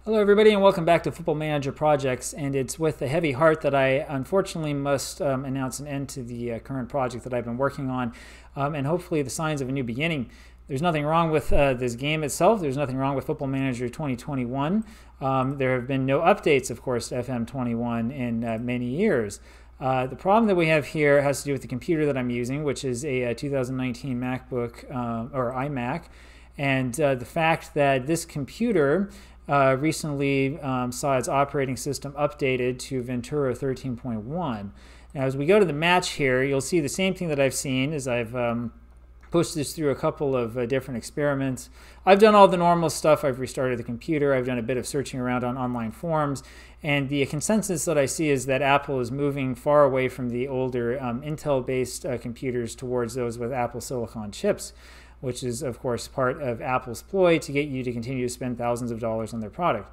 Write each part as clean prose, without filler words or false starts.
Hello everybody and welcome back to Football Manager Projects, and it's with a heavy heart that I unfortunately must announce an end to the current project that I've been working on, and hopefully the signs of a new beginning. There's nothing wrong with this game itself. There's nothing wrong with Football Manager 2021. There have been no updates, of course, to FM21 in many years. The problem that we have here has to do with the computer that I'm using, which is a 2019 MacBook or iMac, and the fact that this computer recently saw its operating system updated to Ventura 13.1. Now, as we go to the match here, you'll see the same thing that I've seen as I've pushed this through a couple of different experiments. I've done all the normal stuff. I've restarted the computer. I've done a bit of searching around on online forums. And the consensus that I see is that Apple is moving far away from the older Intel-based computers towards those with Apple Silicon chips, which is, of course, part of Apple's ploy to get you to continue to spend thousands of dollars on their product.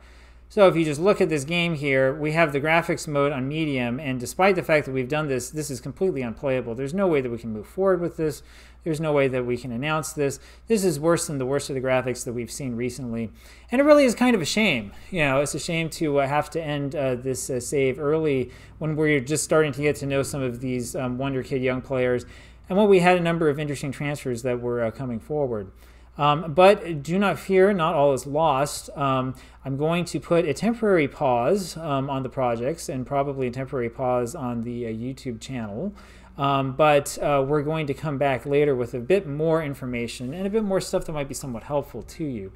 So if you just look at this game here, we have the graphics mode on medium, and despite the fact that we've done this, this is completely unplayable. There's no way that we can move forward with this. There's no way that we can announce this. This is worse than the worst of the graphics that we've seen recently. And it really is kind of a shame. You know, it's a shame to have to end this save early when we're just starting to get to know some of these Wonder Kid young players, and when we had a number of interesting transfers that were coming forward. But do not fear, not all is lost. I'm going to put a temporary pause on the projects and probably a temporary pause on the YouTube channel. But we're going to come back later with a bit more information and a bit more stuff that might be somewhat helpful to you.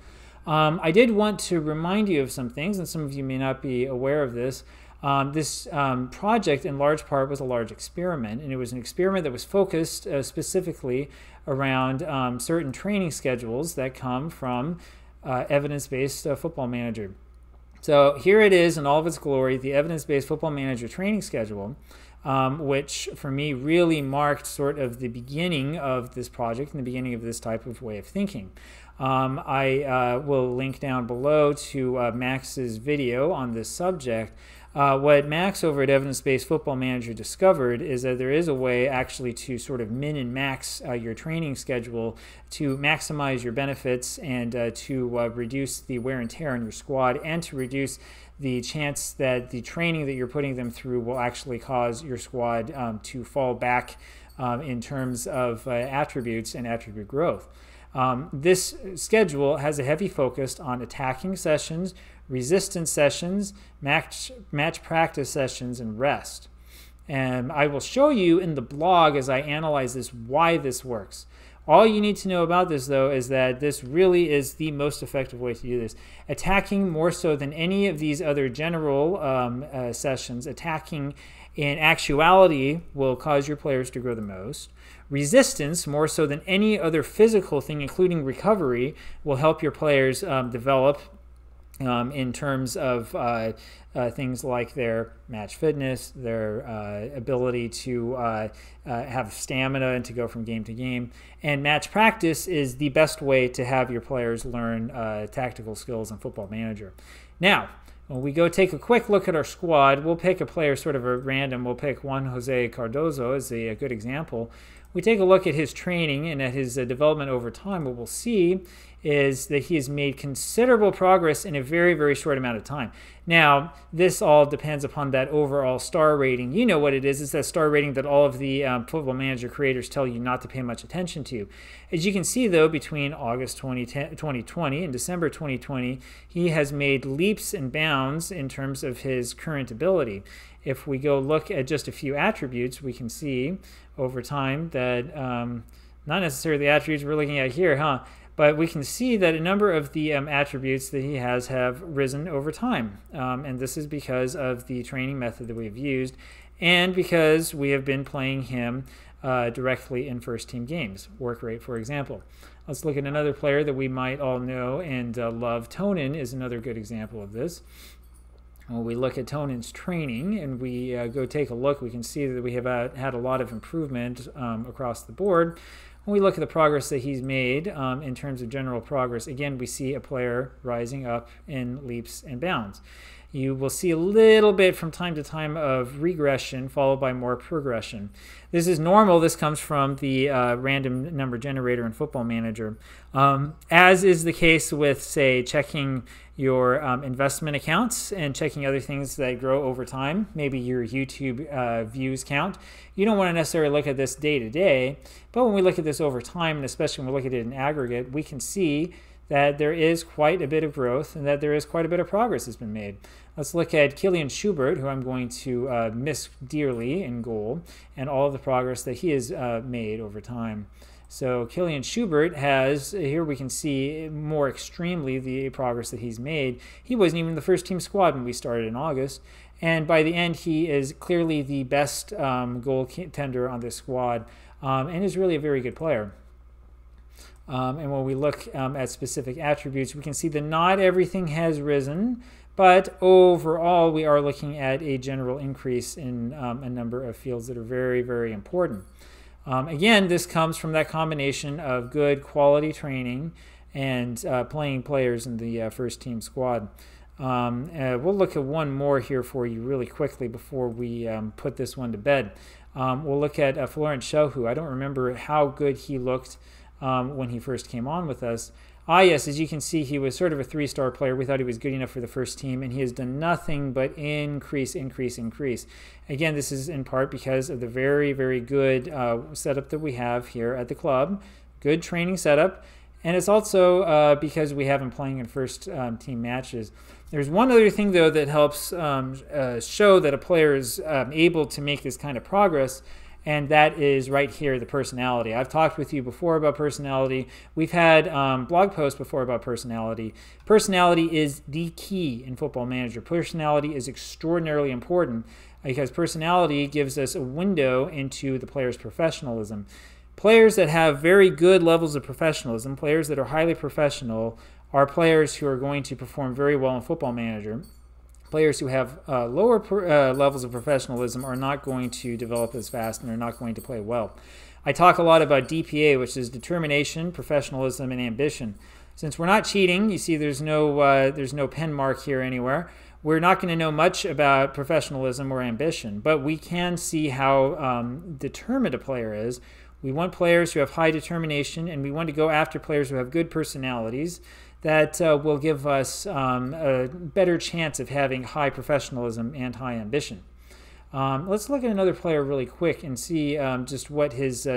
I did want to remind you of some things, and some of you may not be aware of this. This project, in large part, was a large experiment, and it was an experiment that was focused specifically around certain training schedules that come from evidence-based Football Manager. So here it is in all of its glory, the evidence-based Football Manager training schedule, which for me really marked sort of the beginning of this project and the beginning of this type of way of thinking. I will link down below to Max's video on this subject. What Max over at Evidence-Based Football Manager discovered is that there is a way actually to sort of min and max your training schedule to maximize your benefits and to reduce the wear and tear on your squad, and to reduce the chance that the training that you're putting them through will actually cause your squad to fall back in terms of attributes and attribute growth. This schedule has a heavy focus on attacking sessions, resistance sessions, match practice sessions, and rest. And I will show you in the blog as I analyze this why this works. All you need to know about this, though, is that this really is the most effective way to do this. Attacking more so than any of these other general sessions, attacking in actuality will cause your players to grow the most. Resistance, more so than any other physical thing, including recovery, will help your players develop in terms of things like their match fitness, their ability to have stamina and to go from game to game. And match practice is the best way to have your players learn tactical skills in Football Manager. Now, when we go take a quick look at our squad, we'll pick a player sort of at random. We'll pick Juan Jose Cardozo as a good example. We take a look at his training and at his development over time. What we'll see is that he has made considerable progress in a very, very short amount of time. Now, this all depends upon that overall star rating. You know what it is. It's that star rating that all of the Football Manager creators tell you not to pay much attention to. As you can see, though, between August 2020 and December 2020, he has made leaps and bounds in terms of his current ability. If we go look at just a few attributes, we can see over time that, not necessarily the attributes we're looking at here, but we can see that a number of the attributes that he has have risen over time. And this is because of the training method that we've used, and because we have been playing him directly in first-team games. Work rate, for example. Let's look at another player that we might all know and love. Tonin is another good example of this. When we look at Tonin's training and we go take a look, we can see that we have had a lot of improvement across the board. When we look at the progress that he's made in terms of general progress, again, we see a player rising up in leaps and bounds. You will see a little bit from time to time of regression followed by more progression. This is normal. This comes from the random number generator in Football Manager. As is the case with, say, checking your investment accounts and checking other things that grow over time, maybe your YouTube views count. You don't want to necessarily look at this day to day, but when we look at this over time, and especially when we look at it in aggregate, we can see that there is quite a bit of growth and that there is quite a bit of progress that's been made. Let's look at Kylian Schubert, who I'm going to miss dearly in goal, and all of the progress that he has made over time. So Kylian Schubert has, here we can see more extremely the progress that he's made. He wasn't even the first team squad when we started in August, and by the end he is clearly the best goaltender on this squad, and is really a very good player. And when we look at specific attributes, we can see that not everything has risen, but overall we are looking at a general increase in a number of fields that are very, very important. Again, this comes from that combination of good quality training and playing players in the first team squad. We'll look at one more here for you really quickly before we put this one to bed. We'll look at Florent Chauhu. I don't remember how good he looked when he first came on with us. Yes, as you can see, he was sort of a 3-star player. We thought he was good enough for the first team, and he has done nothing but increase. Again, this is in part because of the very, very good setup that we have here at the club. Good training setup. And it's also because we have him playing in first team matches. There's one other thing, though, that helps show that a player is able to make this kind of progress, and that is right here, the personality. I've talked with you before about personality. We've had blog posts before about personality. Personality is the key in Football Manager. Personality is extraordinarily important because personality gives us a window into the player's professionalism. Players that have very good levels of professionalism, players that are highly professional, are players who are going to perform very well in Football Manager. Players who have lower levels of professionalism are not going to develop as fast and are not going to play well. I talk a lot about DPA, which is determination, professionalism, and ambition. Since we're not cheating, you see there's no pen mark here anywhere. We're not going to know much about professionalism or ambition, but we can see how determined a player is. We want players who have high determination, and we want to go after players who have good personalities that will give us a better chance of having high professionalism and high ambition. Let's look at another player really quick and see just what his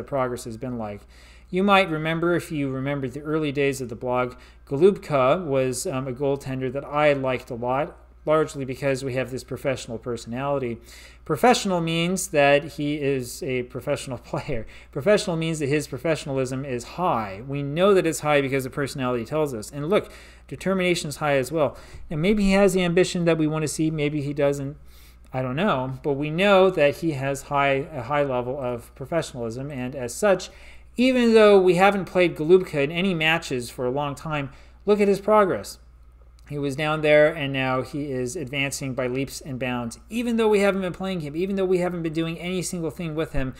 progress has been like. You might remember, if you remember the early days of the blog, Golubka was a goaltender that I liked a lot, largely because we have this professional personality. Professional means that he is a professional player. Professional means that his professionalism is high. We know that it's high because the personality tells us. And look, determination is high as well. Now maybe he has the ambition that we want to see, maybe he doesn't. I don't know, but we know that he has a high level of professionalism, and as such, even though we haven't played Golubka in any matches for a long time, look at his progress. He was down there, and now he is advancing by leaps and bounds. Even though we haven't been playing him, even though we haven't been doing any single thing with him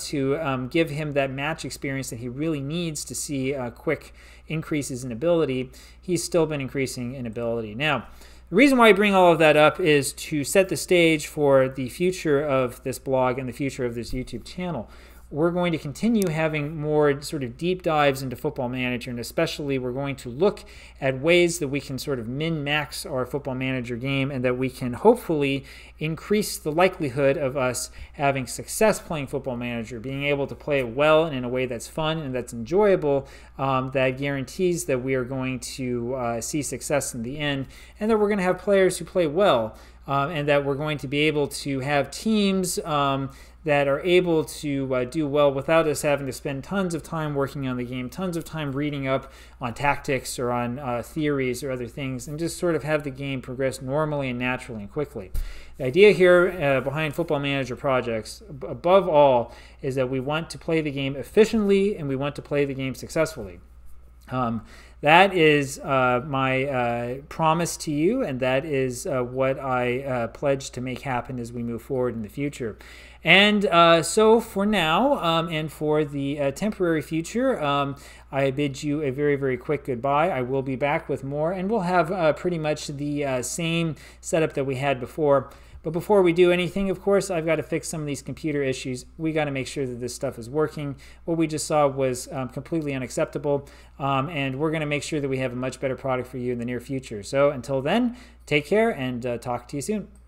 to give him that match experience that he really needs to see quick increases in ability, he's still been increasing in ability. Now, the reason why I bring all of that up is to set the stage for the future of this blog and the future of this YouTube channel. We're going to continue having more sort of deep dives into Football Manager, and especially we're going to look at ways that we can sort of min-max our Football Manager game, and that we can hopefully increase the likelihood of us having success playing Football Manager, being able to play it well and in a way that's fun and that's enjoyable, that guarantees that we are going to see success in the end, and that we're going to have players who play well, and that we're going to be able to have teams that are able to do well without us having to spend tons of time working on the game, tons of time reading up on tactics or on theories or other things, and just sort of have the game progress normally and naturally and quickly. The idea here behind Football Manager projects, above all, is that we want to play the game efficiently and we want to play the game successfully. That is my promise to you, and that is what I pledge to make happen as we move forward in the future. And so for now, and for the temporary future, I bid you a very, very quick goodbye. I will be back with more, and we'll have pretty much the same setup that we had before. But before we do anything, of course, I've got to fix some of these computer issues. We got to make sure that this stuff is working. What we just saw was completely unacceptable, and we're going to make sure that we have a much better product for you in the near future. So until then, take care, and talk to you soon.